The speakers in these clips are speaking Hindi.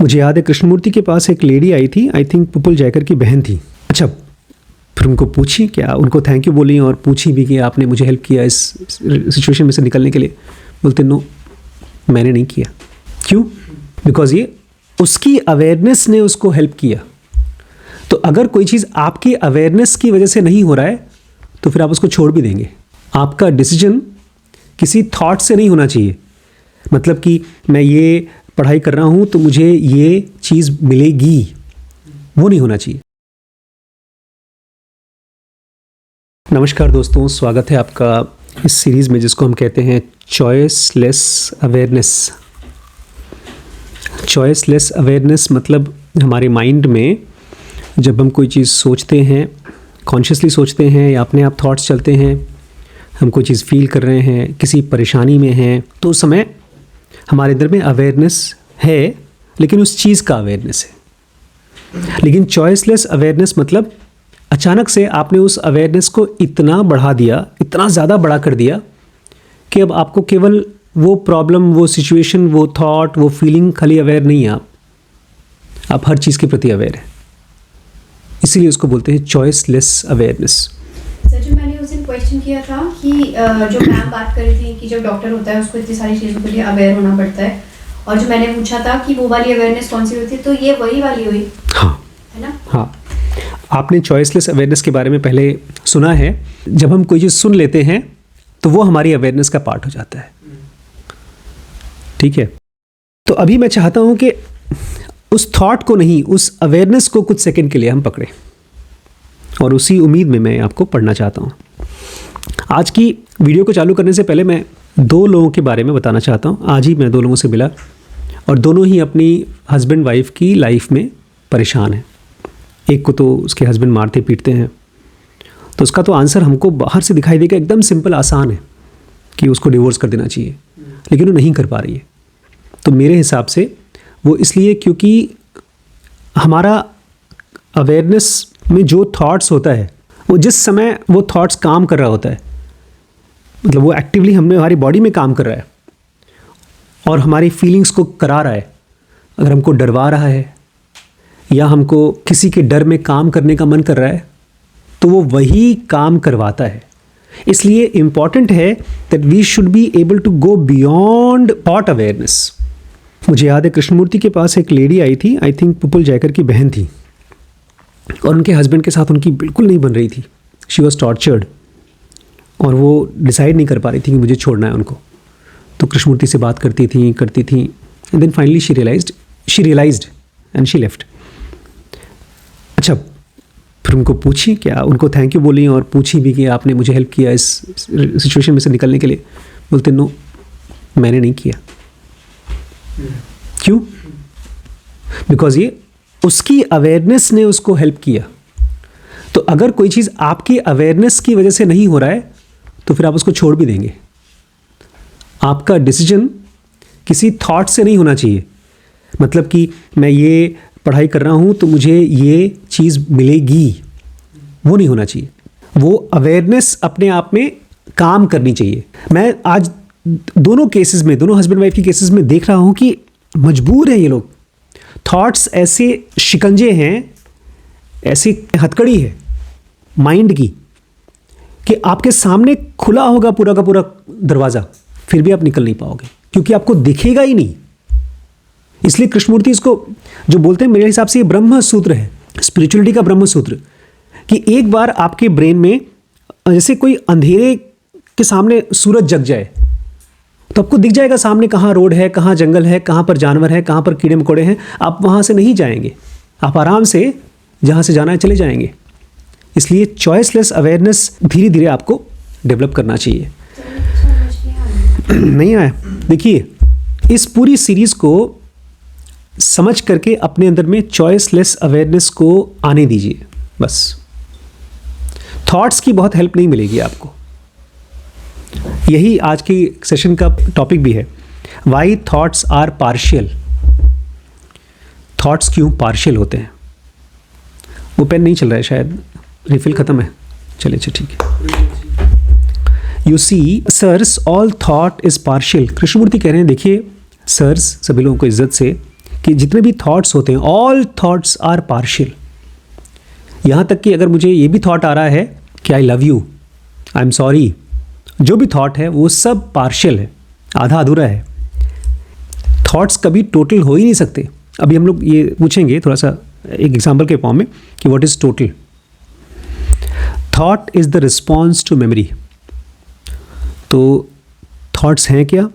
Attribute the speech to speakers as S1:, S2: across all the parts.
S1: मुझे याद है कृष्णमूर्ति के पास एक लेडी आई थी, आई थिंक पुपुल जयकर की बहन थी। अच्छा, फिर उनको पूछी, क्या उनको थैंक यू बोली और पूछी भी कि आपने मुझे हेल्प किया इस सिचुएशन में से निकलने के लिए? बोलते नो, मैंने नहीं किया। क्यों? बिकॉज ये उसकी अवेयरनेस ने उसको हेल्प किया। तो अगर कोई चीज़ आपकी अवेयरनेस की वजह से नहीं हो रहा है तो फिर आप उसको छोड़ भी देंगे। आपका डिसीजन किसी थॉट से नहीं होना चाहिए, मतलब कि मैं ये पढ़ाई कर रहा हूँ तो मुझे ये चीज़ मिलेगी, वो नहीं होना चाहिए। नमस्कार दोस्तों, स्वागत है आपका इस सीरीज़ में जिसको हम कहते हैं चॉइसलेस अवेयरनेस। चॉइसलेस अवेयरनेस मतलब हमारे माइंड में जब हम कोई चीज़ सोचते हैं, कॉन्शियसली सोचते हैं या अपने आप थॉट्स चलते हैं, हम कोई चीज़ फील कर रहे हैं, किसी परेशानी में हैं, तो उस समय हमारे अंदर में अवेयरनेस है, लेकिन उस चीज़ का अवेयरनेस है। लेकिन चॉइसलेस अवेयरनेस मतलब अचानक से आपने उस अवेयरनेस को इतना बढ़ा दिया, इतना ज़्यादा बड़ा कर दिया कि अब आपको केवल वो प्रॉब्लम, वो सिचुएशन, वो थॉट, वो फीलिंग खाली अवेयर नहीं है, आप हर चीज़ के प्रति अवेयर है। इसीलिए उसको बोलते हैं चॉइसलेस अवेयरनेस।
S2: सर, जो मैंने उस दिन क्वेश्चन किया था कि जो मैम बात कर रही थी कि जब डॉक्टर होता है उसको इतनी सारी चीज़ों के लिए अवेयर होना पड़ता है, और जो मैंने पूछा था कि वो वाली अवेयरनेस कौन सी हुई थी, तो ये वही वाली हुई।
S1: हाँ,
S2: है ना?
S1: हाँ, आपने चॉइसलेस अवेयरनेस के बारे में पहले सुना है। जब हम कोई चीज़ सुन लेते हैं तो वो हमारी अवेयरनेस का पार्ट हो जाता है। ठीक है, तो अभी मैं चाहता हूँ कि उस थॉट को नहीं, उस अवेयरनेस को कुछ सेकंड के लिए हम पकड़ें, और उसी उम्मीद में मैं आपको पढ़ना चाहता हूँ। आज की वीडियो को चालू करने से पहले मैं दो लोगों के बारे में बताना चाहता हूँ। आज ही मैं दो लोगों से मिला और दोनों ही अपनी हस्बैंड वाइफ की लाइफ में परेशान हैं। एक को तो उसके हस्बैंड मारते पीटते हैं, तो उसका तो आंसर हमको बाहर से दिखाई देगा एकदम सिंपल, आसान है कि उसको डिवोर्स कर देना चाहिए, लेकिन वो नहीं कर पा रही है। तो मेरे हिसाब से वो इसलिए क्योंकि हमारा अवेयरनेस में जो थॉट्स होता है, वो जिस समय वो थॉट्स काम कर रहा होता है, मतलब वो एक्टिवली हमारी बॉडी में काम कर रहा है और हमारी फीलिंग्स को करा रहा है। अगर हमको डरवा रहा है या हमको किसी के डर में काम करने का मन कर रहा है तो वो वही काम करवाता है। इसलिए इम्पॉर्टेंट है that we should be able to go beyond thought awareness. मुझे याद है कृष्णमूर्ति के पास एक लेडी आई थी, आई थिंक पुपुल जयकर की बहन थी, और उनके हस्बैंड के साथ उनकी बिल्कुल नहीं बन रही थी। शी वॉज टॉर्चर्ड और वो डिसाइड नहीं कर पा रही थी कि मुझे छोड़ना है उनको। तो कृष्णमूर्ति से बात करती थी and then finally she realised and she left. अच्छा, फिर उनको पूछी, क्या उनको थैंक यू बोली और पूछी भी कि आपने मुझे हेल्प किया इस सिचुएशन में से निकलने के लिए? बोलते नो, मैंने नहीं किया। क्यों? बिकॉज ये उसकी अवेयरनेस ने उसको हेल्प किया। तो अगर कोई चीज़ आपकी अवेयरनेस की वजह से नहीं हो रहा है तो फिर आप उसको छोड़ भी देंगे। आपका डिसीजन किसी थॉट से नहीं होना चाहिए, मतलब कि मैं ये पढ़ाई कर रहा हूँ तो मुझे ये चीज़ मिलेगी, वो नहीं होना चाहिए। वो अवेयरनेस अपने आप में काम करनी चाहिए। मैं आज दोनों केसेस में, दोनों हस्बैंड वाइफ की केसेस में देख रहा हूँ कि मजबूर हैं ये लोग। थॉट्स ऐसे शिकंजे हैं, ऐसी हथकड़ी है माइंड की कि आपके सामने खुला होगा पूरा का पूरा दरवाज़ा, फिर भी आप निकल नहीं पाओगे क्योंकि आपको दिखेगा ही नहीं। इसलिए कृष्णमूर्ति इसको जो बोलते हैं, मेरे हिसाब से ये ब्रह्म सूत्र है, स्पिरिचुअलिटी का ब्रह्म सूत्र, कि एक बार आपके ब्रेन में जैसे कोई अंधेरे के सामने सूरज जग जाए तो आपको दिख जाएगा सामने कहाँ रोड है, कहाँ जंगल है, कहाँ पर जानवर है, कहाँ पर कीड़े मकोड़े हैं। आप वहाँ से नहीं जाएंगे, आप आराम से जहाँ से जाना है चले जाएंगे। इसलिए चॉइसलेस अवेयरनेस धीरे धीरे आपको डेवलप करना चाहिए। नहीं आया? देखिए, इस पूरी सीरीज़ को समझ करके अपने अंदर में चॉइसलेस अवेयरनेस को आने दीजिए बस। थॉट्स की बहुत हेल्प नहीं मिलेगी आपको। यही आज की सेशन का टॉपिक भी है, why thoughts are partial. Thoughts क्यों पार्शियल होते हैं? वो पेन नहीं चल रहा है, शायद रिफिल ख़त्म है। चलिए अच्छा ठीक है। You see sirs all thought is partial. Krishnamurti कह रहे हैं, देखिए सर्स, सभी लोगों को इज्जत से, कि जितने भी थॉट्स होते हैं, ऑल थॉट्स आर पार्शियल। यहाँ तक कि अगर मुझे ये भी थॉट आ रहा है कि I love you, I am sorry, जो भी थॉट है वो सब पार्शियल है, आधा अधूरा है। थॉट्स कभी टोटल हो ही नहीं सकते। अभी हम लोग ये पूछेंगे थोड़ा सा एक एग्जाम्पल के फॉर्म में कि what is total. Thought is the response to memory. तो थॉट्स हैं क्या?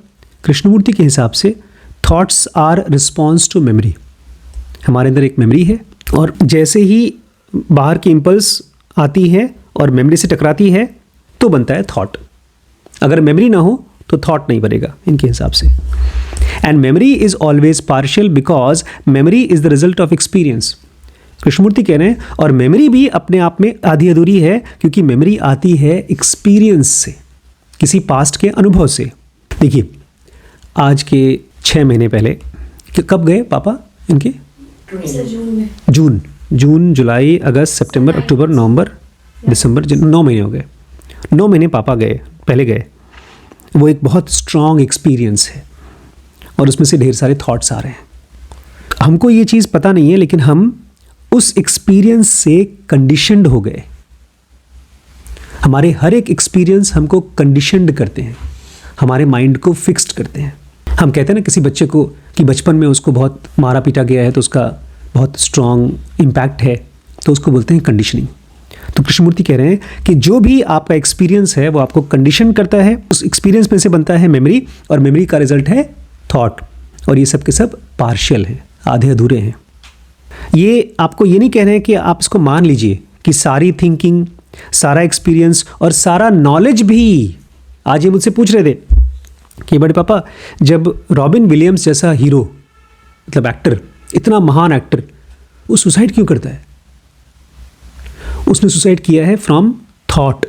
S1: कृष्णमूर्ति के हिसाब से thoughts are response to memory. हमारे अंदर एक मेमोरी है और जैसे ही बाहर की इम्पल्स आती है और मेमोरी से टकराती है तो बनता है थॉट। अगर मेमोरी ना हो तो थॉट नहीं बनेगा इनके हिसाब से। And memory is always partial because memory is the result of experience. Krishnamurti कह रहे हैं और मेमोरी भी अपने आप में आधी अधूरी है क्योंकि मेमोरी आती है एक्सपीरियंस से, किसी पास्ट के अनुभव से। देखिए आज के 6 महीने पहले कब गए पापा इनके? जून, जुलाई, अगस्त, सितंबर, अक्टूबर, नवंबर, दिसंबर, 9 महीने हो गए। 9 महीने पापा पहले गए। वो एक बहुत स्ट्रॉन्ग एक्सपीरियंस है और उसमें से ढेर सारे थॉट्स आ रहे हैं। हमको ये चीज़ पता नहीं है लेकिन हम उस एक्सपीरियंस से कंडीशनड हो गए। हमारे हर एक एक्सपीरियंस हमको कंडीशनड करते हैं, हमारे माइंड को फिक्स्ड करते हैं। हम कहते हैं ना किसी बच्चे को कि बचपन में उसको बहुत मारा पीटा गया है तो उसका बहुत स्ट्रॉन्ग इम्पैक्ट है, तो उसको बोलते हैं कंडीशनिंग। तो कृष्णमूर्ति कह रहे हैं कि जो भी आपका एक्सपीरियंस है वो आपको कंडीशन करता है, उस एक्सपीरियंस में से बनता है मेमोरी और मेमोरी का रिजल्ट है थॉट। और ये सब के सब पार्शियल हैं, आधे अधूरे हैं। ये आपको ये नहीं कह रहे हैं कि आप इसको मान लीजिए कि सारी थिंकिंग, सारा एक्सपीरियंस और सारा नॉलेज भी। आज ये मुझसे पूछ रहे थे कि बड़े पापा जब रॉबिन विलियम्स जैसा हीरो, मतलब एक्टर, इतना महान एक्टर, वो सुसाइड क्यों करता है? उसने सुसाइड किया है फ्रॉम थॉट।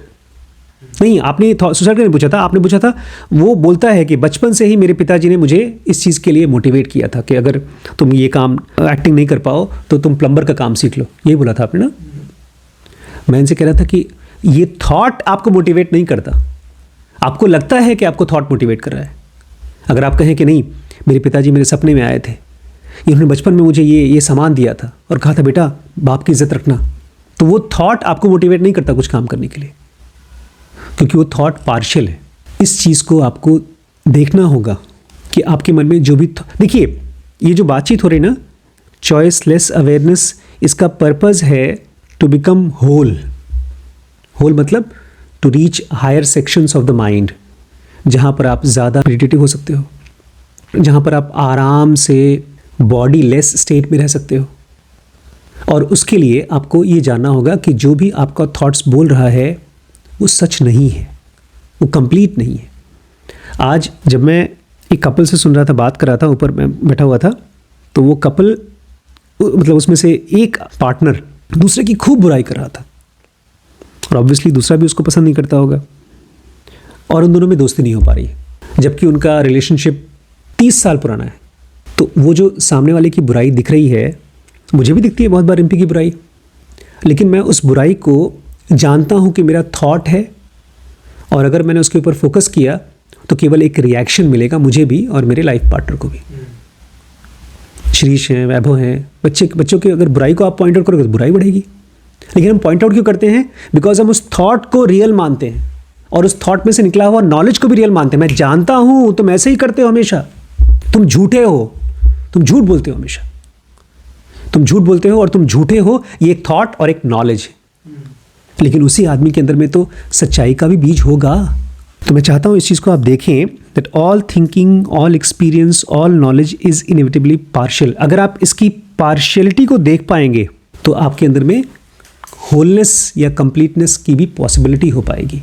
S1: नहीं, आपने सुसाइड का नहीं पूछा था, आपने पूछा था वो बोलता है कि बचपन से ही मेरे पिताजी ने मुझे इस चीज़ के लिए मोटिवेट किया था कि अगर तुम ये काम एक्टिंग नहीं कर पाओ तो तुम प्लम्बर का काम सीख लो। यही बोला था आपने ना? मैं इनसे कह रहा था कि ये थॉट आपको मोटिवेट नहीं करता। आपको लगता है कि आपको थॉट मोटिवेट कर रहा है। अगर आप कहें कि नहीं, मेरे पिताजी मेरे सपने में आए थे, इन्होंने बचपन में मुझे ये सामान दिया था और कहा था बेटा बाप की इज्जत रखना, तो वो थॉट आपको मोटिवेट नहीं करता कुछ काम करने के लिए, क्योंकि वो थॉट पार्शियल है। इस चीज़ को आपको देखना होगा कि आपके मन में जो भी देखिए, ये जो बातचीत हो रही ना, चॉइसलेस अवेयरनेस, इसका पर्पज़ है टू बिकम होल। होल मतलब to reach higher sections of the mind, जहाँ पर आप ज़्यादा मेडिटेटिव हो सकते हो, जहाँ पर आप आराम से बॉडी लेस स्टेट में रह सकते हो। और उसके लिए आपको ये जानना होगा कि जो भी आपका थॉट्स बोल रहा है वो सच नहीं है, वो कंप्लीट नहीं है। आज जब मैं एक कपल से सुन रहा था, बात कर रहा था, ऊपर मैं बैठा हुआ था, तो वो कपल, मतलब उसमें से एक पार्टनर दूसरे की खूब बुराई कर रहा था और ऑब्वियसली दूसरा भी उसको पसंद नहीं करता होगा और उन दोनों में दोस्ती नहीं हो पा रही है, जबकि उनका रिलेशनशिप 30 साल पुराना है। तो वो जो सामने वाले की बुराई दिख रही है, मुझे भी दिखती है बहुत बार रिम्पी की बुराई, लेकिन मैं उस बुराई को जानता हूँ कि मेरा थॉट है और अगर मैंने उसके ऊपर फोकस किया तो केवल एक रिएक्शन मिलेगा मुझे भी और मेरे लाइफ पार्टनर को भी। श्रीश हैं, वैभव हैं, बच्चों की अगर बुराई को आप पॉइंट आउट करोगे तो बुराई बढ़ेगी। लेकिन हम पॉइंट आउट क्यों करते हैं? बिकॉज हम उस थॉट को रियल मानते हैं और उस थॉट में से निकला हुआ नॉलेज को भी रियल मानते हैं। मैं जानता हूँ, तुम ऐसे ही करते हो हमेशा, तुम झूठे हो, तुम झूठ बोलते हो हमेशा, तुम झूठ बोलते हो और तुम झूठे हो, ये एक थॉट और एक नॉलेज है। लेकिन उसी आदमी के अंदर में तो सच्चाई का भी बीज होगा। तो मैं चाहता हूँ इस चीज़ को आप देखें, that all thinking, all experience, all knowledge is inevitably partial. अगर आप इसकी पार्शियलिटी को देख पाएंगे तो आपके अंदर में होलनेस या कंप्लीटनेस की भी पॉसिबिलिटी हो पाएगी।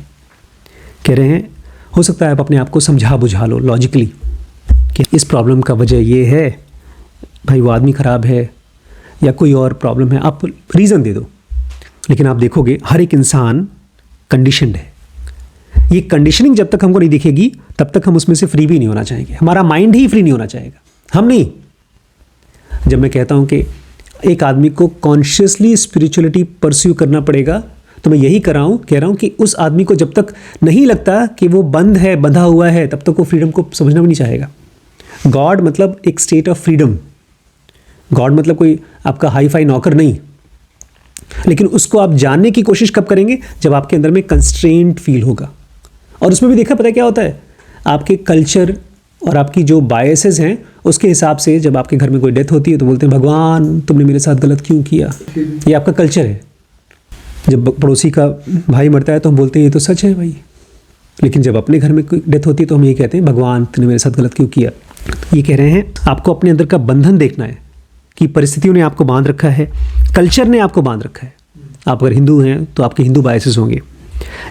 S1: कह रहे हैं हो सकता है आप अपने आप को समझा बुझा लो लॉजिकली कि इस प्रॉब्लम का वजह ये है, भाई वो आदमी ख़राब है या कोई और प्रॉब्लम है, आप रीज़न दे दो। लेकिन आप देखोगे हर एक इंसान कंडीशनड है। ये कंडीशनिंग जब तक हमको नहीं दिखेगी तब तक हम उसमें से फ्री भी नहीं होना चाहेंगे। हमारा माइंड ही फ्री नहीं होना चाहेगा, हम नहीं। जब मैं कहता हूँ कि एक आदमी को कॉन्शियसली स्पिरिचुअलिटी परस्यू करना पड़ेगा, तो मैं यही कह रहा हूँ कि उस आदमी को जब तक नहीं लगता कि वो बंधा हुआ है, तब तक वो फ्रीडम को समझना भी नहीं चाहेगा। गॉड मतलब एक स्टेट ऑफ फ्रीडम। गॉड मतलब कोई आपका हाई फाई नौकर नहीं, लेकिन उसको आप जानने की कोशिश कब करेंगे? जब आपके अंदर में कंस्ट्रेंट फील होगा। और उसमें भी देखा, पता है क्या होता है, आपके कल्चर और आपकी जो बायसेस हैं उसके हिसाब से जब आपके घर में कोई डेथ होती है तो बोलते हैं भगवान तुमने मेरे साथ गलत क्यों किया। ये आपका कल्चर है। जब पड़ोसी का भाई मरता है तो हम बोलते हैं ये तो सच है भाई, लेकिन जब अपने घर में कोई डेथ होती है तो हम ये कहते हैं भगवान तुमने मेरे साथ गलत क्यों किया। ये कह रहे हैं आपको अपने अंदर का बंधन देखना है कि परिस्थितियों ने आपको बांध रखा है, कल्चर ने आपको बांध रखा है। आप अगर हिंदू हैं तो आपके हिंदू बायसेस होंगे।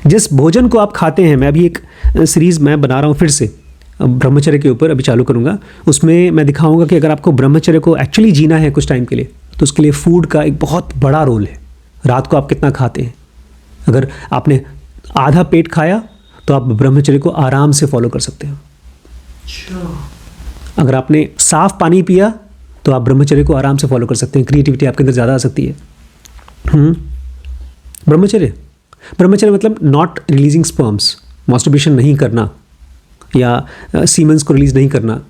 S1: जिस भोजन को आप खाते हैं, मैं अभी एक सीरीज़ मैं बना रहा हूँ फिर से ब्रह्मचर्य के ऊपर, अभी चालू करूँगा। उसमें मैं दिखाऊंगा कि अगर आपको ब्रह्मचर्य को एक्चुअली जीना है कुछ टाइम के लिए तो उसके लिए फूड का एक बहुत बड़ा रोल है। रात को आप कितना खाते हैं, अगर आपने आधा पेट खाया तो आप ब्रह्मचर्य को आराम से फॉलो कर सकते हैं। अगर आपने साफ पानी पिया तो आप ब्रह्मचर्य को आराम से फॉलो कर सकते हैं। क्रिएटिविटी आपके अंदर ज़्यादा आ सकती है। ब्रह्मचर्य मतलब नॉट रिलीजिंग स्पर्म्स, मास्टरबेशन नहीं करना या सीमेंस को रिलीज नहीं करना।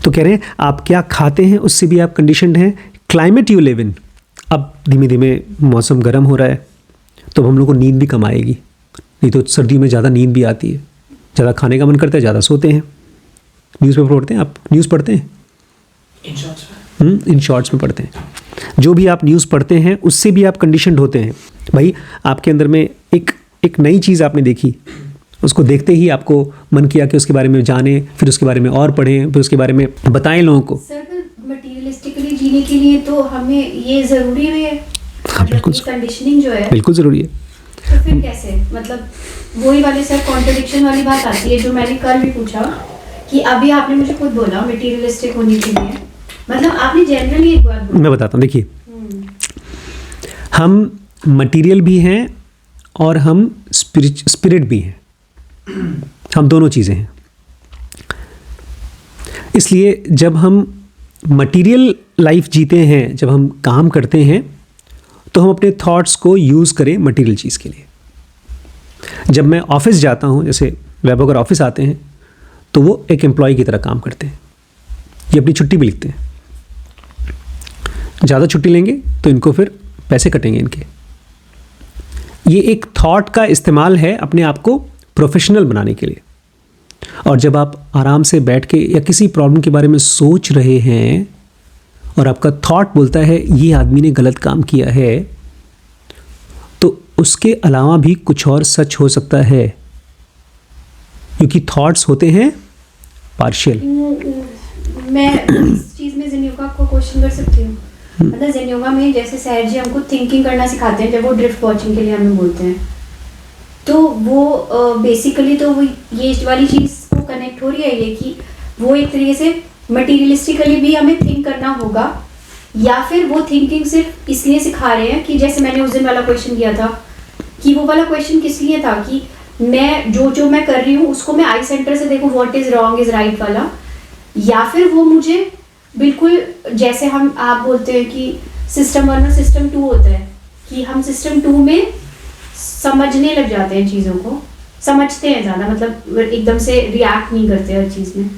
S1: तो कह रहे हैं आप क्या खाते हैं उससे भी आप कंडीशनड हैं। क्लाइमेट यू लिव इन, अब धीमे धीमे मौसम गर्म हो रहा है तो हम लोग को नींद भी कम आएगी, नहीं तो सर्दियों में ज़्यादा नींद भी आती है, ज़्यादा खाने का मन करता है, ज़्यादा सोते हैं। न्यूज़पेपर पढ़ते हैं आप? न्यूज़ पढ़ते हैं? इन शॉर्ट्स में पढ़ते हैं। जो भी आप न्यूज़ पढ़ते हैं उससे भी आप कंडीशनड होते हैं। भाई आपके अंदर में एक नई चीज़ आपने देखी, उसको देखते ही आपको मन किया कि उसके बारे में जानें, फिर उसके बारे में और पढ़ें, फिर उसके बारे में बताएं लोगों को।
S2: सर मटेरियलिस्टिकली जीने के लिए तो हमें ये ज़रूरी है,
S1: हाँ, बिल्कुल
S2: कंडीशनिंग जो है
S1: बिल्कुल ज़रूरी है।
S2: तो फिर कैसे, मतलब वही वाले सर कॉन्ट्रडिक्शन वाली बात आती है जो मैंने कल भी पूछा कि अभी आपने मुझे खुद बोला मटेरियलिस्टिक होने के लिए, मतलब आपने जनरली एक बात बोली।
S1: मैं बताता हूँ, देखिए हम मटेरियल भी हैं और हम स्पिरिट भी हैं, हम दोनों चीज़ें हैं। इसलिए जब हम मटेरियल लाइफ जीते हैं, जब हम काम करते हैं तो हम अपने थॉट्स को यूज़ करें मटेरियल चीज़ के लिए। जब मैं ऑफिस जाता हूँ, जैसे वैभव अगर ऑफिस आते हैं तो वो एक एम्प्लॉय की तरह काम करते हैं, ये अपनी छुट्टी भी लिखते हैं। ज़्यादा छुट्टी लेंगे तो इनको फिर पैसे कटेंगे इनके। ये एक थॉट का इस्तेमाल है अपने आप को प्रोफेशनल बनाने के लिए। और जब आप आराम से बैठ के या किसी प्रॉब्लम के बारे में सोच रहे हैं और आपका थॉट बोलता है ये आदमी ने गलत काम किया है, तो उसके अलावा भी कुछ और सच हो सकता है, क्योंकि थॉट्स होते हैं पार्शियल।
S2: मैं इस चीज़ में जिनयोगा को क्वेश्चन कर सकती हूँ। मतलब जिनयोगा में जैसे सर जी हमको थिंकिंग करना सिखाते हैं, जब वो ड्रिफ्ट वॉचिंग के लिए हमें बोलते हैं, तो वो बेसिकली तो वो ये वाली चीज़ को कनेक्ट हो रही है ये कि वो एक तरीके से मटीरियलिस्टिकली भी हमें थिंक करना होगा, या फिर वो थिंकिंग सिर्फ इसलिए सिखा रहे हैं कि जैसे मैंने उस दिन वाला क्वेश्चन किया था कि वो वाला क्वेश्चन किस लिए था कि मैं जो मैं कर रही हूँ उसको मैं आई सेंटर से देखूँ, what is wrong is right वाला, या फिर वो मुझे बिल्कुल जैसे आप बोलते हैं कि सिस्टम 1 और सिस्टम 2 होता है कि हम सिस्टम 2 में समझने लग जाते हैं, चीज़ों को समझते हैं ज़्यादा, मतलब एकदम से रिएक्ट नहीं करते हर चीज़ में।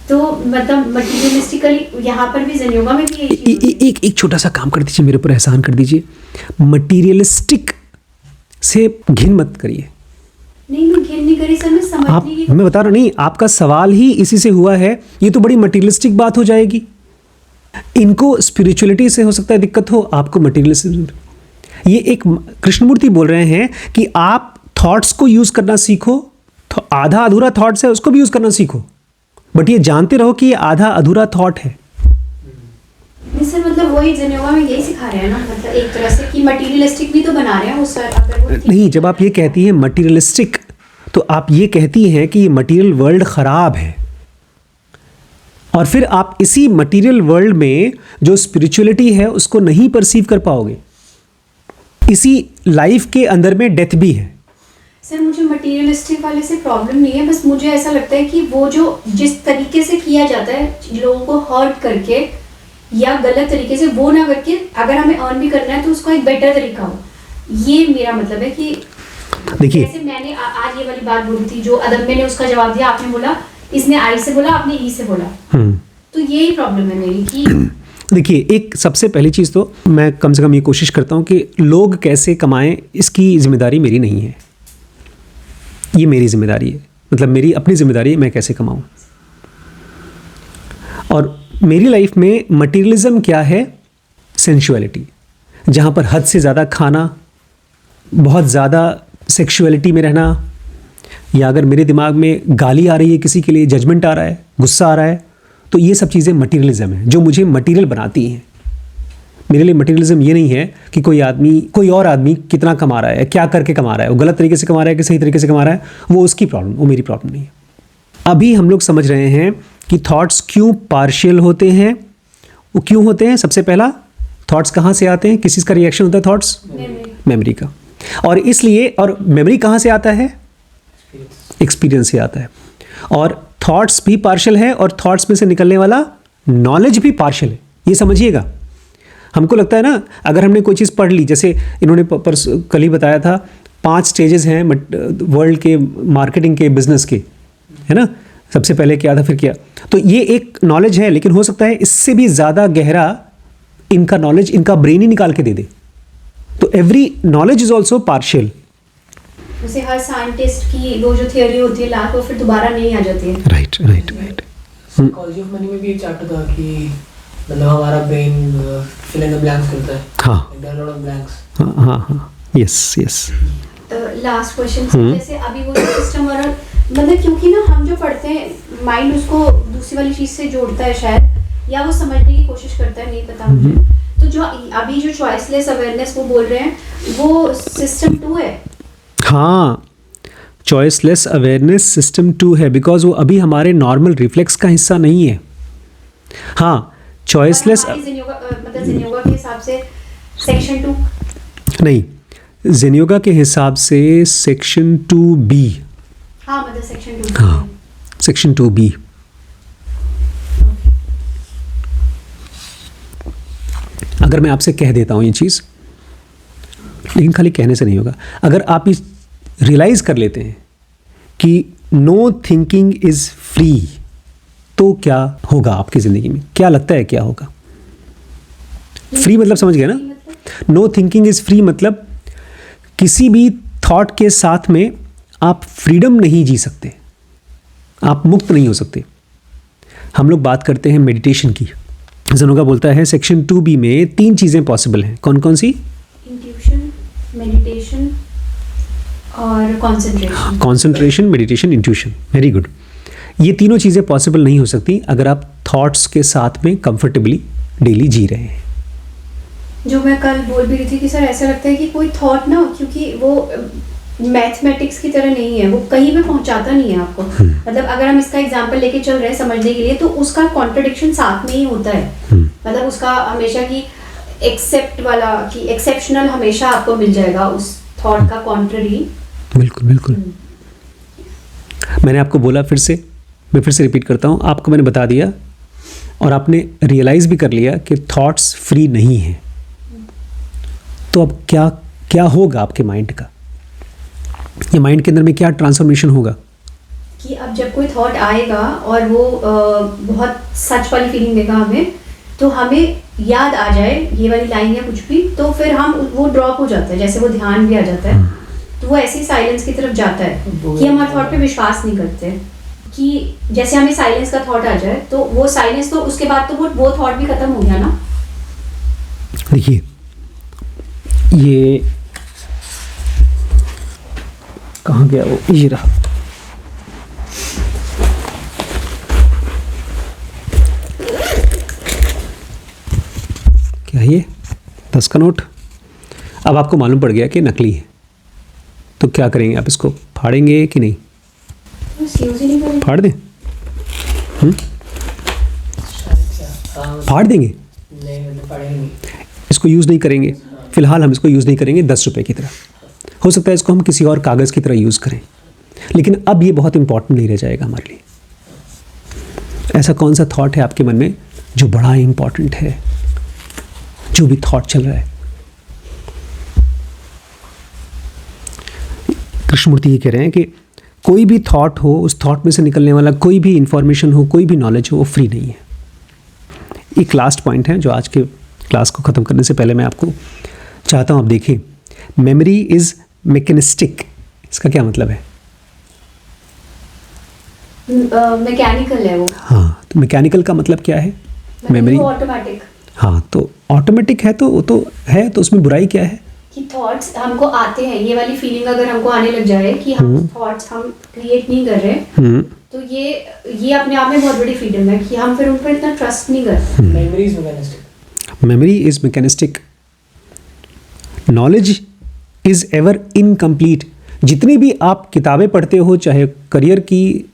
S2: तो मतलब मटीरियलिस्टिकली यहाँ पर भी जिनयोगा में भी
S1: एक छोटा सा काम कर दीजिए, मेरे ऊपर एहसान कर दीजिए। मटीरियलिस्टिक से घिन मत करिए।
S2: नहीं, मैं घिन नहीं करी सर, मैं समझने की,
S1: मैं बता रहा हूँ, नहीं आपका सवाल ही इसी से हुआ है। ये तो बड़ी मटीरियलिस्टिक बात हो जाएगी। इनको स्पिरिचुअलिटी से हो सकता है दिक्कत हो, आपको मटीरियलिस्टिक। ये एक कृष्णमूर्ति बोल रहे हैं कि आप थॉट्स को यूज करना सीखो, आधा अधूरा थॉट्स है उसको भी यूज करना सीखो, बट ये जानते रहो कि ये आधा अधूरा थॉट है।
S2: नहीं सर, मतलब वही जिनयोगा में यही सिखा रहे हैं ना, मतलब एक तरह से कि मटीरियलिस्टिक भी तो बना रहे हैं वो सर। अगर वो
S1: नहीं, जब आप ये कहती हैं मटीरियलिस्टिक तो आप ये कहती हैं कि ये मटीरियल वर्ल्ड खराब है, और फिर आप इसी मटीरियल वर्ल्ड में जो स्पिरिचुअलिटी है उसको नहीं परसीव कर पाओगे। इसी लाइफ के अंदर में डेथ भी है।
S2: सर मुझे मटीरियलिस्टिक वाले से प्रॉब्लम नहीं है, बस मुझे ऐसा लगता है कि वो जो जिस तरीके से किया जाता है लोगों को हर्ट करके या गलत तरीके से, वो ना करके अगर हमें अर्न भी करना है तो उसका एक बेटर तरीका हो। ये मेरा मतलब है कि
S1: देखिए,
S2: जैसे मैंने आज ये वाली बात बोली थी जो अदब मैंने उसका जवाब दिया, आपने बोला इसने आई से बोला, आपने ई से बोला, तो तो यही प्रॉब्लम है मेरी कि
S1: देखिए, एक सबसे पहली चीज़ तो मैं कम से कम ये कोशिश करता हूँ कि लोग कैसे कमाएं, इसकी जिम्मेदारी मेरी नहीं है, ये मेरी जिम्मेदारी है। मतलब मेरी अपनी जिम्मेदारी है मैं कैसे कमाऊँ। और मेरी लाइफ में मटीरियलिज्म क्या है? सेंशुअलिटी, जहाँ पर हद से ज़्यादा खाना, बहुत ज़्यादा सेक्सुअलिटी में रहना, या अगर मेरे दिमाग में गाली आ रही है किसी के लिए, जजमेंट आ रहा है, गुस्सा आ रहा है, तो ये सब चीज़ें मटीरियलिज्म है जो मुझे मटीरियल बनाती हैं। मेरे लिए मटीरियलिज्म ये नहीं है कि कोई और आदमी कितना कमा रहा है, क्या करके कमा रहा है, वो गलत तरीके से कमा रहा है कि सही तरीके से कमा रहा है, वो उसकी प्रॉब्लम, वो मेरी प्रॉब्लम नहीं है। अभी हम लोग समझ रहे हैं कि थॉट्स क्यों पार्शियल होते हैं। वो क्यों होते हैं? सबसे पहला, थॉट्स कहाँ से आते हैं? किस चीज़ का रिएक्शन होता है? थॉट्स, मेमोरी का। और इसलिए, और मेमोरी कहाँ से आता है? एक्सपीरियंस से आता है। और थॉट्स भी पार्शियल है, और थॉट्स में से निकलने वाला नॉलेज भी पार्शियल है। ये समझिएगा। हमको लगता है ना, अगर हमने कोई चीज़ पढ़ ली, जैसे इन्होंने कल ही बताया था 5 स्टेजेस हैं वर्ल्ड के मार्केटिंग के, बिजनेस के, है ना। सबसे पहले क्या था, फिर क्या। तो ये एक नॉलेज है, लेकिन हो सकता है इससे भी ज़्यादा गहरा इनका नॉलेज इनका ब्रेन ही निकाल के दे दे। तो every knowledge is also partial.
S2: जैसे हर साइंटिस्ट की वो जो थियोरी होती है लास्ट, वो फिर दोबारा नहीं आ जाती है।
S1: राइट।
S3: साइकोलॉजी ऑफ मनी में भी एक चैप्टर था कि मतलब हमारा brain fill in the blanks करता है।
S1: हाँ,
S3: there are lot of blanks.
S1: हाँ, यस।
S2: लास्ट क्वेश्चन, जैसे अभी वो सिस्टम और मतलब, क्योंकि ना हम जो पढ़ते हैं माइंड उसको दूसरी वाली चीज़ से जोड़ता है शायद, या वो समझने की कोशिश करता है, नहीं पता मुझे। तो जो अभी जो चॉइसलेस अवेयरनेस वो बोल रहे हैं, वो सिस्टम 2 है।
S1: हाँ, चॉइसलेस अवेयरनेस सिस्टम 2 है, बिकॉज वो अभी हमारे नॉर्मल रिफ्लेक्स का हिस्सा नहीं है। हाँ, चॉइसलेस
S2: मतलब ज़ेनियोगा के हिसाब से सेक्शन 2
S1: नहीं, ज़ेनियोगा के हिसाब से सेक्शन 2B।
S2: हाँ, मतलब सेक्शन 2।
S1: हाँ, सेक्शन 2B। अगर मैं आपसे कह देता हूँ ये चीज़, लेकिन खाली कहने से नहीं होगा, अगर आप इस रियलाइज़ कर लेते हैं कि नो थिंकिंग इज़ फ्री, तो क्या होगा आपकी ज़िंदगी में? क्या लगता है क्या होगा? फ्री मतलब समझ गया ना? नो थिंकिंग इज़ फ्री मतलब किसी भी थॉट के साथ में आप फ्रीडम नहीं जी सकते, आप मुक्त नहीं हो सकते। हम लोग बात करते हैं मेडिटेशन की। ज़ेनियोगा बोलता है सेक्शन 2B में 3 चीज़ें पॉसिबल हैं। कौन कौन सी?
S2: इंट्यूशन, मेडिटेशन और concentration.
S1: Concentration, meditation, intuition. Very good. ये तीनों चीज़ें पॉसिबल नहीं हो सकती अगर आप थॉट्स के साथ में कंफर्टेबली डेली जी रहे हैं।
S2: जो मैं कल बोल भी रही थी कि सर ऐसा लगता है कि कोई थॉट ना, क्योंकि वो मैथमेटिक्स की तरह नहीं है, वो कहीं पे पहुंचाता नहीं है आपको। मतलब अगर हम इसका एग्जांपल लेके चल रहे हैं समझने के लिए, तो उसका कॉन्ट्रडिक्शन साथ में ही होता है। मतलब उसका हमेशा की एक्सेप्ट वाला कि एक्सेप्शनल हमेशा आपको मिल जाएगा उस थॉट का कॉन्ट्ररी।
S1: बिल्कुल। मैंने आपको बोला, मैं फिर से रिपीट करता हूँ, आपको मैंने बता दिया और आपने रियलाइज़ भी कर लिया कि थॉट्स फ्री नहीं हैं। तो अब क्या होगा आपके माइंड का? ये माइंड के अंदर में क्या ट्रांसफॉर्मेशन होगा?
S2: कि अब जब कोई थॉट आएगा और वो बहुत सच वाली फीलिंग देगा हमें, तो हमें याद आ जाए ये वाली लाइन या कुछ भी, तो फिर हम वो ड्रॉप हो जाता है, जैसे वो ध्यान भी आ जाता है। तो वो ऐसी साइलेंस की तरफ जाता है कि हम हर थॉट पे विश्वास नहीं करते। कि जैसे हमें साइलेंस का थॉट आ जाए, तो वो साइलेंस, तो उसके बाद तो वो थॉट भी खत्म हो गया ना।
S1: देखिए, ये कहाँ गया वो? ये रहा। क्या ये 10 का नोट? अब आपको मालूम पड़ गया कि नकली है, तो क्या करेंगे आप? इसको फाड़ेंगे कि नहीं? फाड़ दें? फाड़ देंगे?
S3: नहीं, मतलब पढ़ेंगे।
S1: इसको यूज़ नहीं करेंगे फिलहाल, हम इसको यूज़ नहीं करेंगे 10 रुपए की तरह। हो सकता है इसको हम किसी और कागज़ की तरह यूज़ करें, लेकिन अब ये बहुत इंपॉर्टेंट नहीं रह जाएगा हमारे लिए। ऐसा कौन सा थॉट है आपके मन में जो बड़ा इंपॉर्टेंट है? जो भी थॉट चल रहा है, कृष्णमूर्ति ये कह रहे हैं कि कोई भी थॉट हो, उस थॉट में से निकलने वाला कोई भी इंफॉर्मेशन हो, कोई भी नॉलेज हो, वो फ्री नहीं है। एक लास्ट पॉइंट है जो आज के क्लास को ख़त्म करने से पहले मैं आपको चाहता हूँ आप देखिए, मेमोरी इज़ मैकेनिस्टिक। इसका क्या मतलब है?
S2: मैकेनिकल है वो।
S1: हाँ, तो मैकेनिकल का मतलब क्या है? Memory
S2: automatic.
S1: हाँ, तो ऑटोमेटिक है तो वो तो है, तो उसमें बुराई क्या है?
S2: कि थॉट्स हमको आते हैं, ये वाली फीलिंग अगर हमको आने लग जाए कि हम थॉट्स हम क्रिएट नहीं कर रहे, तो ये अपने आप में बहुत बड़ी फ्रीडम है कि हम फिर उन पर इतना ट्रस्ट नहीं करते।
S3: Memory is mechanistic.
S1: Memory is mechanistic. Knowledge is ever incomplete. जितनी भी आप किताबें पढ़ते हो, चाहे करियर की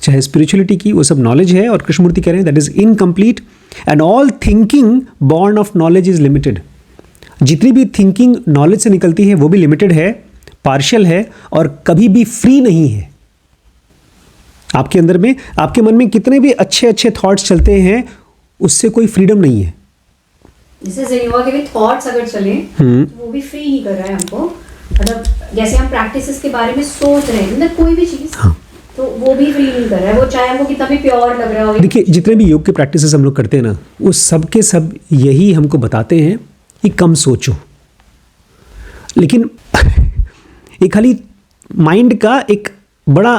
S1: चाहे स्पिरिचुअलिटी की, वो सब नॉलेज है। और कृष्णमूर्ति कह रहे हैं that is incomplete and all thinking born of knowledge is limited. जितनी भी थिंकिंग नॉलेज से निकलती है वो भी लिमिटेड है, पार्शियल है और कभी भी फ्री नहीं है। आपके अंदर में, आपके मन में कितने भी अच्छे अच्छे थॉट्स चलते हैं, उससे कोई फ्रीडम नहीं है।
S2: जैसे ज़ेनिवा के भी थॉट्स अगर चले तो वो भी फ्री नहीं कर रहा है हमको। मतलब जैसे हम प्रैक्टिसेस के बारे में सोच रहे हैं, मतलब कोई भी चीज़, तो वो भी फ्री नहीं कर रहा है। वो चाहे हमको कितना भी प्योर लग रहा हो। देखिए,
S1: जितने भी योग के प्रैक्टिसेस हम लोग करते हैं ना, वो सब के सब यही हमको बताते हैं कि कम सोचो। लेकिन ये खाली माइंड का एक बड़ा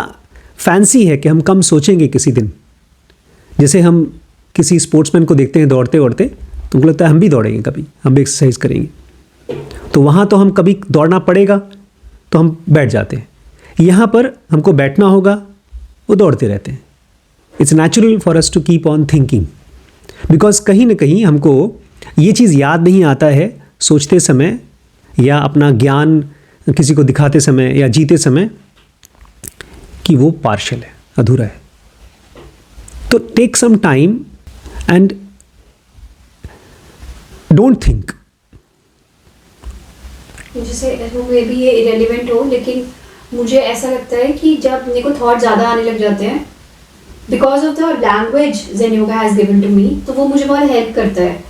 S1: फैंसी है कि हम कम सोचेंगे किसी दिन। जैसे हम किसी स्पोर्ट्समैन को देखते हैं दौड़ते दौड़ते, तो हमको लगता है हम भी दौड़ेंगे, कभी हम भी एक्सरसाइज करेंगे। तो वहाँ तो हम कभी दौड़ना पड़ेगा तो हम बैठ जाते हैं। यहाँ पर हमको बैठना होगा, वो दौड़ते रहते हैं। It's natural for us to keep on thinking, because कहीं ना कहीं हमको ये चीज़ याद नहीं आता है सोचते समय या अपना ज्ञान किसी को दिखाते समय या जीते समय कि वो पार्शियल है, अधूरा है। तो take some time and don't think.
S2: जैसे वो मे बी ये इरेलीवेंट हो, लेकिन मुझे ऐसा लगता है कि जब मेरे को थॉट ज़्यादा आने लग जाते हैं, because of the language Zen yoga has given to me, तो वो मुझे बहुत हेल्प करता है।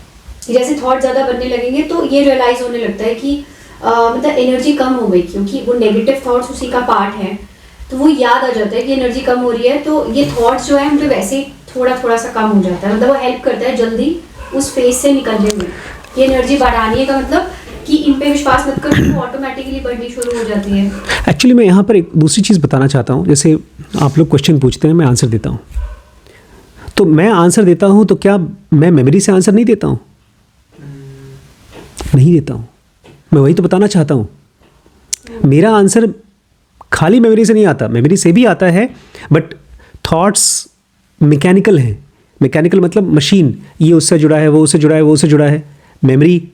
S2: जैसे थॉट ज़्यादा बनने लगेंगे तो ये रियलाइज़ होने लगता है कि मतलब एनर्जी कम हो गई, क्योंकि वो नेगेटिव थॉट्स उसी का पार्ट है। तो वो याद आ जाता है कि एनर्जी कम हो रही है, तो ये थॉट्स जो है उन पर वैसे ही थोड़ा सा कम हो जाता है। मतलब वो हेल्प करता है जल्दी उस फेज से निकलने में। ये एनर्जी बढ़ानी है का मतलब कि इन पे विश्वास मत करो, वो ऑटोमेटिकली बढ़नी शुरू हो जाती है।
S1: एक्चुअली मैं यहाँ पर एक दूसरी चीज़ बताना चाहता हूँ। जैसे आप लोग क्वेश्चन पूछते हैं, मैं आंसर देता हूँ, तो मैं आंसर देता हूँ तो क्या मैं मेमोरी से आंसर नहीं देता हूँ? नहीं देता हूँ। मैं वही तो बताना चाहता हूँ। मेरा आंसर खाली मेमोरी से नहीं आता, मेमोरी से भी आता है, बट थॉट्स मैकेनिकल हैं। मैकेनिकल मतलब मशीन, ये उससे जुड़ा है, वो उससे जुड़ा है, वो उससे जुड़ा है, मेमोरी।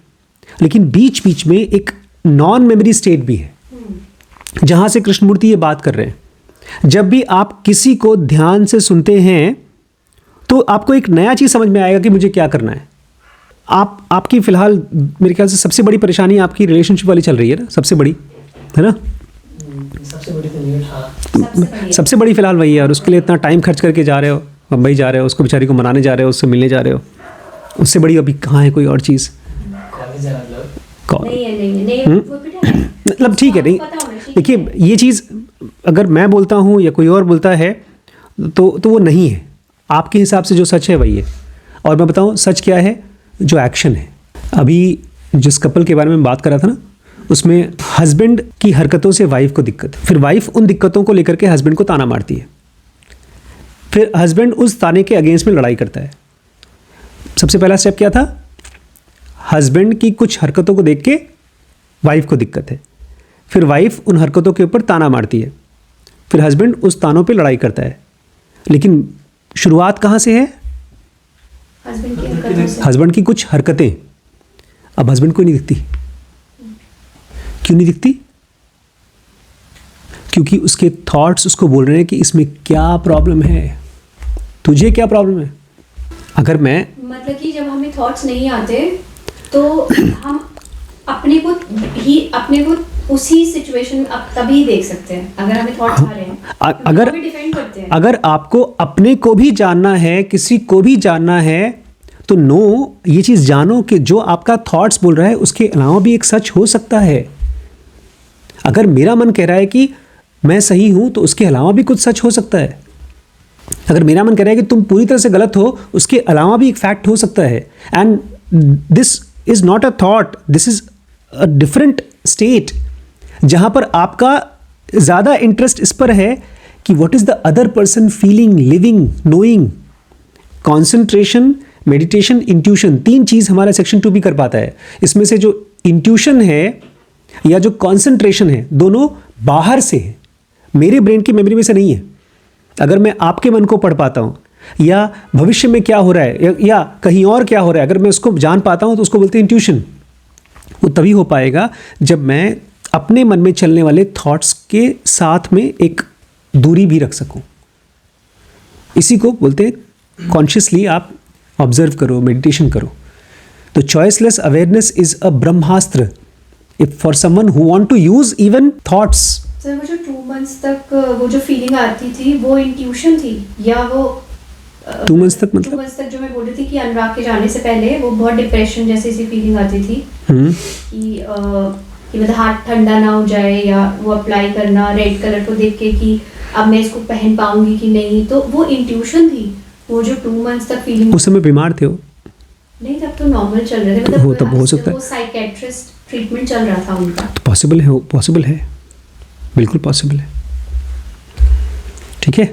S1: लेकिन बीच बीच में एक नॉन मेमोरी स्टेट भी है, जहाँ से कृष्णमूर्ति ये बात कर रहे हैं। जब भी आप किसी को ध्यान से सुनते हैं तो आपको एक नया चीज़ समझ में आएगा कि मुझे क्या करना है। आपकी फ़िलहाल मेरे ख्याल से सबसे बड़ी परेशानी आपकी रिलेशनशिप वाली चल रही है ना, सबसे बड़ी, है ना?
S3: सबसे बड़ी तो नहीं, हाँ
S1: सबसे बड़ी फ़िलहाल वही है। और उसके लिए इतना टाइम खर्च करके जा रहे हो, मुंबई जा रहे हो, उसको बेचारी को मनाने जा रहे हो, उससे मिलने जा रहे हो। उससे बड़ी अभी कहाँ है कोई और चीज़?
S3: कॉलेज है
S1: मतलब ठीक है, नहीं देखिए, ये चीज़ अगर मैं बोलता हूँ या कोई और बोलता है तो वो नहीं है। आपके हिसाब से जो सच है वही है। और मैं बताऊँ सच क्या है, जो एक्शन है। अभी जिस कपल के बारे में बात कर रहा था ना, उसमें हस्बैंड की हरकतों से वाइफ को दिक्कत, फिर वाइफ उन दिक्कतों को लेकर के हस्बैंड को ताना मारती है, फिर हस्बैंड उस ताने के अगेंस्ट में लड़ाई करता है। सबसे पहला स्टेप क्या था? हस्बैंड की कुछ हरकतों को देख के वाइफ को दिक्कत है, फिर वाइफ उन हरकतों के ऊपर ताना मारती है, फिर हस्बैंड उस तानों पे लड़ाई करता है। लेकिन शुरुआत कहाँ से है? हस्बैंड की कुछ हरकतें। अब हस्बैंड को नहीं दिखती। क्यों नहीं दिखती? क्योंकि उसके थॉट्स उसको बोल रहे हैं कि इसमें क्या प्रॉब्लम है, तुझे क्या प्रॉब्लम है। अगर मैं
S2: मतलब कि जब हमें थॉट्स नहीं आते तो हम अपने को उसी सिचुएशन में तभी देख सकते हैं अगर हमें थॉट्स आ रहे हैं।
S1: अगर आपको अपने को भी जानना है, किसी को भी जानना है, तो ये चीज़ जानो कि जो आपका थॉट्स बोल रहा है उसके अलावा भी एक सच हो सकता है। अगर मेरा मन कह रहा है कि मैं सही हूँ, तो उसके अलावा भी कुछ सच हो सकता है। अगर मेरा मन कर रहा है कि तुम पूरी तरह से गलत हो, उसके अलावा भी एक फैक्ट हो सकता है, and this is not a thought, this is a different state, जहां पर आपका ज़्यादा इंटरेस्ट इस पर है कि what is the other person feeling, living, knowing. Concentration, meditation, intuition, 3 चीज़ हमारा सेक्शन 2 भी कर पाता है। इसमें से जो इंट्यूशन है या जो कॉन्सेंट्रेशन है, दोनों बाहर से है, मेरे ब्रेन की मेमोरी में से नहीं है। अगर मैं आपके मन को पढ़ पाता हूँ, या भविष्य में क्या हो रहा है या कहीं और क्या हो रहा है, अगर मैं उसको जान पाता हूँ, तो उसको बोलते हैं इंट्यूशन। वो तभी हो पाएगा जब मैं अपने मन में चलने वाले थॉट्स के साथ में एक दूरी भी रख सकूं। इसी को बोलते हैं कॉन्शियसली आप ऑब्जर्व करो, मेडिटेशन करो। तो choiceless awareness is a brahmastra if for someone who want to use even thoughts.
S2: Sir वो जो 2 months तक वो जो फीलिंग आती थी वो इंट्यूशन थी, या वो
S1: 2 months तक मतलब
S2: 2 months तक जो मैं बोल रही थी कि अनुराग के जाने से पहले वो बहुत डिप्रेशन जैसी सी फीलिंग आती थी कि मतलब हाथ ठंडा ना हो जाए, या वो अप्लाई करना रेड कलर को देख के कि अब मैं इसको पहन पाऊंगी कि नहीं, तो वो इंट्यूशन थी। वो जो 2 months तक फीलिंग,
S1: उस समय बीमार थे वो?
S2: नहीं तब तो नॉर्मल चल रहे थे, मतलब
S1: वो तब हो सकता है,
S2: वो साइकेट्रिस्ट ट्रीटमेंट चल रहा था उनका।
S1: तो पॉसिबल है, बिल्कुल पॉसिबल है। ठीक है।